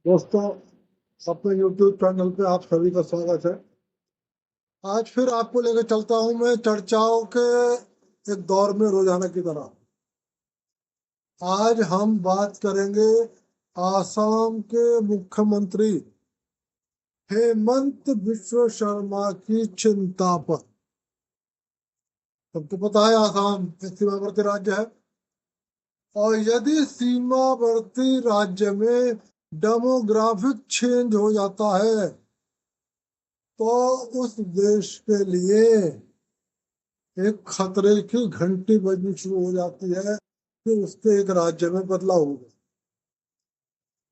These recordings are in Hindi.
दोस्तों, अपने YouTube चैनल पे आप सभी का स्वागत है। आज फिर आपको लेकर चलता हूं मैं चर्चाओं के एक दौर में रोजाना की तरह। आज हम बात करेंगे आसाम के मुख्यमंत्री हेमंत बिश्व शर्मा की चिंता पर। सबको पता है आसाम एक सीमावर्ती राज्य है, और यदि सीमावर्ती राज्य में डेमोग्राफिक चेंज हो जाता है तो उस देश के लिए एक खतरे की घंटी बजनी शुरू हो जाती है कि उसके एक राज्य में बदलाव होगा।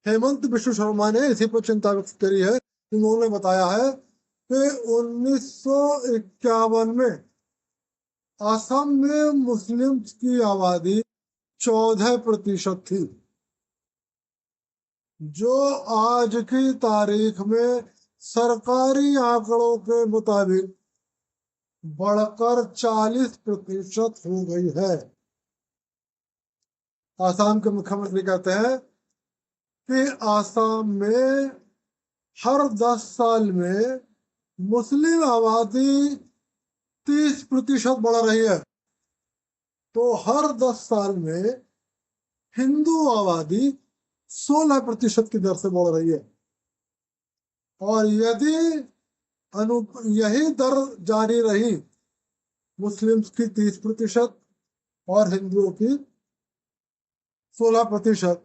हेमंत बिश्व शर्मा ने इसी पर चिंता व्यक्त करी है। उन्होंने बताया है कि 1951 में असम में मुस्लिम की आबादी 14% थी, जो आज की तारीख में सरकारी आंकड़ों के मुताबिक बढ़कर 40% हो गई है। आसाम के मुख्यमंत्री कहते हैं कि आसाम में हर 10 साल में मुस्लिम आबादी 30% बढ़ रही है, तो हर 10 साल में हिंदू आबादी 16% की दर से बढ़ रही है। और यदि अनु यही दर जारी रही, मुस्लिम्स की 30% और हिंदुओं की 16%,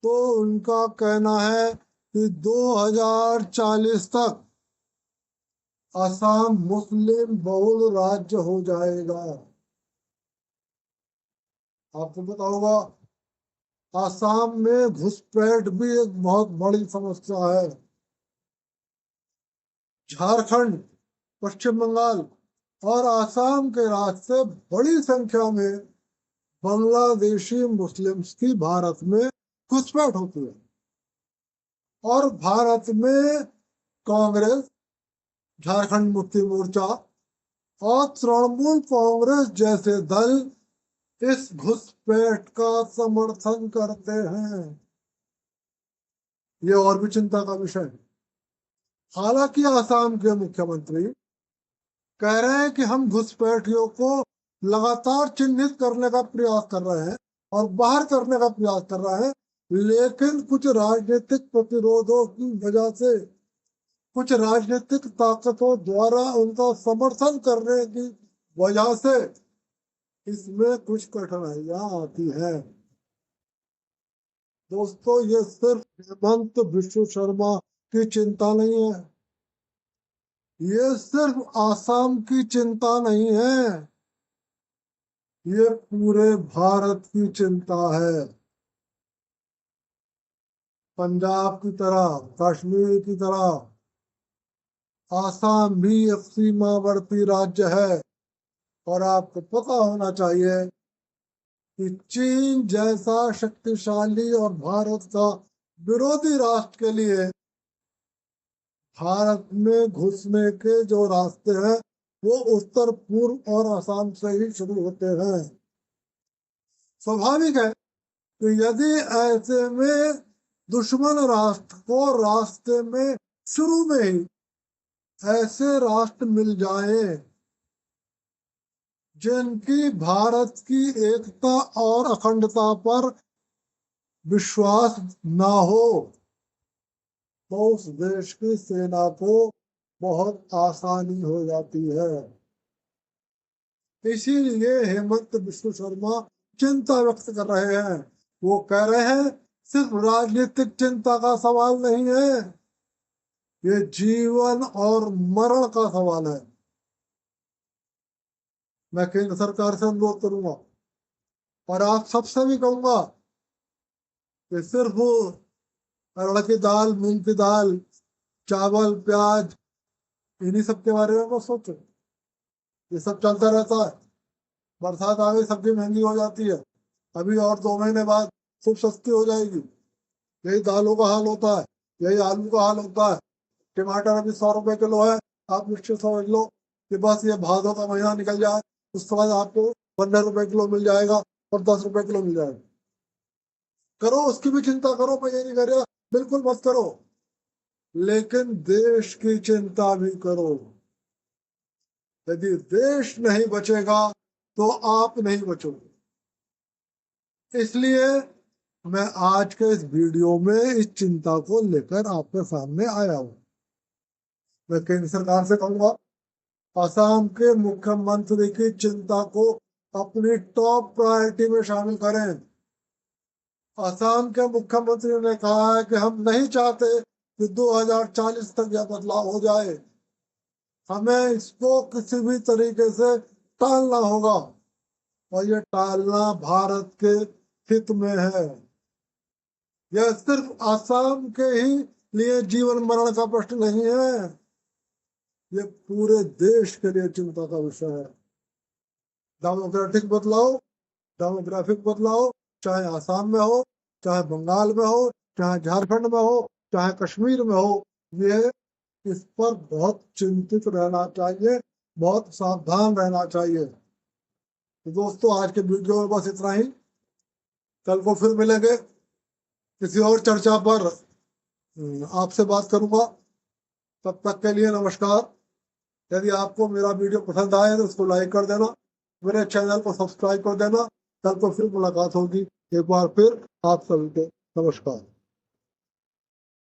तो उनका कहना है कि 2040 तक असम मुस्लिम बहुल राज्य हो जाएगा। आपको पता होगा, आसाम में घुसपैठ भी एक बहुत बड़ी समस्या है। झारखंड, पश्चिम बंगाल और आसाम के रास्ते बड़ी संख्या में बांग्लादेशी मुस्लिम्स की भारत में घुसपैठ होती है, और भारत में कांग्रेस, झारखंड मुक्ति मोर्चा और तृणमूल कांग्रेस जैसे दल इस घुसपैठ का समर्थन करते हैं। ये और भी चिंता का विषय है। हालांकि आसाम के मुख्यमंत्री कह रहे हैं कि हम घुसपैठियों को लगातार चिन्हित करने का प्रयास कर रहे हैं और बाहर करने का प्रयास कर रहे हैं, लेकिन कुछ राजनीतिक प्रतिरोधों की वजह से, कुछ राजनीतिक ताकतों द्वारा उनका समर्थन करने की वजह से इसमें कुछ कठिनाइयां आती हैं। दोस्तों, ये सिर्फ हेमंत बिश्व शर्मा की चिंता नहीं है, ये सिर्फ आसाम की चिंता नहीं है, ये पूरे भारत की चिंता है। पंजाब की तरह, कश्मीर की तरह आसाम भी एक सीमावर्ती राज्य है, और आपको पता होना चाहिए कि चीन जैसा शक्तिशाली और भारत का विरोधी राष्ट्र के लिए भारत में घुसने के जो रास्ते हैं वो उत्तर पूर्व और आसाम से ही शुरू होते हैं। स्वाभाविक है कि यदि ऐसे में दुश्मन राष्ट्र को रास्ते में शुरू में ही ऐसे राष्ट्र मिल जाए जिनकी भारत की एकता और अखंडता पर विश्वास ना हो, तो उस देश की सेना को बहुत आसानी हो जाती है। इसीलिए हेमंत बिश्व शर्मा चिंता व्यक्त कर रहे हैं। वो कह रहे हैं सिर्फ राजनीतिक चिंता का सवाल नहीं है, ये जीवन और मरण का सवाल है। मैं केंद्र सरकार से अनुरोध करूंगा और आप सबसे भी कहूंगा कि सिर्फ अरहर की दाल, मूंग की दाल, चावल, प्याज, इन्हीं सब के बारे में मत सोचो। ये सब चलता रहता है। बरसात आ गई, सब्जी महंगी हो जाती है, अभी और 2 महीने बाद खूब सस्ती हो जाएगी। यही दालों का हाल होता है, यही आलू का हाल होता है। टमाटर अभी 100 रुपए किलो है, आप निश्चित समझ लो कि बस ये भादों का महीना निकल जाए, उसके बाद आपको 15 रुपए किलो मिल जाएगा और 10 रुपए किलो मिल जाएगा। करो, उसकी भी चिंता करो, मैं ये नहीं कर रहा बिल्कुल मत करो, लेकिन देश की चिंता भी करो। यदि देश नहीं बचेगा तो आप नहीं बचोगे। इसलिए मैं आज के इस वीडियो में इस चिंता को लेकर आपके सामने आया हूं। मैं केंद्र सरकार से कहूंगा, असम के मुख्यमंत्री की चिंता को अपनी टॉप प्रायोरिटी में शामिल करें। असम के मुख्यमंत्री ने कहा है कि हम नहीं चाहते कि 2040 तक यह बदलाव हो जाए। हमें इसको किसी भी तरीके से टालना होगा, और ये टालना भारत के हित में है। यह सिर्फ असम के ही लिए जीवन मरण का प्रश्न नहीं है, ये पूरे देश के लिए चिंता का विषय है। डेमोक्रेटिक बदलाव, डेमोग्राफिक बदलाव, चाहे आसाम में हो, चाहे बंगाल में हो, चाहे झारखंड में हो, चाहे कश्मीर में हो, ये इस पर बहुत चिंतित रहना चाहिए, बहुत सावधान रहना चाहिए। तो दोस्तों, आज के वीडियो में बस इतना ही। कल को फिर मिलेंगे किसी और चर्चा पर, आपसे बात करूंगा। तब तक के लिए नमस्कार। यदि आपको मेरा वीडियो पसंद आए तो उसको लाइक कर देना, मेरे चैनल को सब्सक्राइब कर देना। कल को फिर मुलाकात होगी। एक बार फिर आप सभी को नमस्कार।